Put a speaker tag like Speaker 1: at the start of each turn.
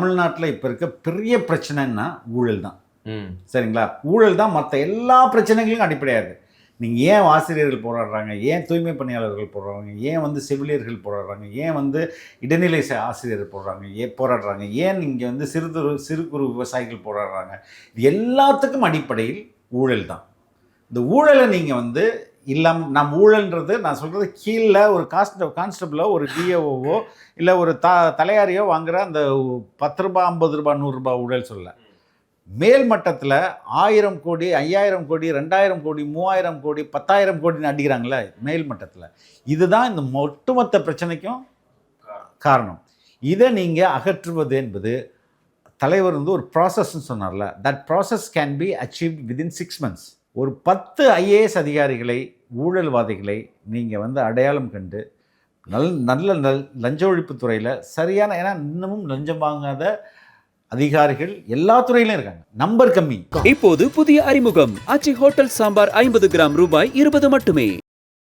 Speaker 1: தமிழ்நாட்டில் இப்போ இருக்க பெரிய பிரச்சனைன்னா ஊழல் தான். சரிங்களா? ஊழல் தான் மற்ற எல்லா பிரச்சனைகளுக்கும் அடிப்படையாது. நீங்கள் ஏன் ஆசிரியர்கள் போராடுறாங்க, ஏன் தூய்மை பணியாளர்கள் போராடுறாங்க, ஏன் வந்து செவிலியர்கள் போராடுறாங்க, ஏன் வந்து இடைநிலை ஆசிரியர்கள் போராடுறாங்க, ஏன் இங்கே வந்து சிறு குறு விவசாயிகள் போராடுறாங்க, இது எல்லாத்துக்கும் அடிப்படையில் ஊழல் தான். இந்த ஊழலை நீங்கள் வந்து இல்லாமல் நம்ம ஊழல்ன்றது நான் சொல்கிறது கீழே ஒரு கான்ஸ்டபிளோ ஒரு டிஓவோ இல்லை ஒரு தலையாரியோ வாங்குகிற அந்த 10 ரூபா 50 ரூபா 100 ரூபா ஊழல் சொல்ல. மேல் மட்டத்தில் 1000 கோடி 5000 கோடி 2000 கோடி 3000 கோடி 10,000 கோடின்னு அடிக்கிறாங்களே மேல் மட்டத்தில், இதுதான் இந்த ஒட்டுமொத்த பிரச்சனைக்கும் காரணம். இதை நீங்கள் அகற்றுவது என்பது தலைவர் வந்து ஒரு ப்ராசஸ்ன்னு சொன்னார்ல, that process can be achieve within 6 months. ஒரு 10 IAS அதிகாரிகளை ஊழல்வாதிகளை நீங்கள் வந்து அடையாளம் கண்டு நல்ல லஞ்ச ஒழிப்பு துறையில் சரியான, ஏன்னா இன்னமும் லஞ்சம் வாங்காத அதிகாரிகள் எல்லா துறையிலும் இருக்காங்க, நம்பர் கம்மி.
Speaker 2: இப்போது புதிய அறிமுகம் ஆச்சி ஹோட்டல் சாம்பார் 50 கிராம் ரூபாய் 20 மட்டுமே.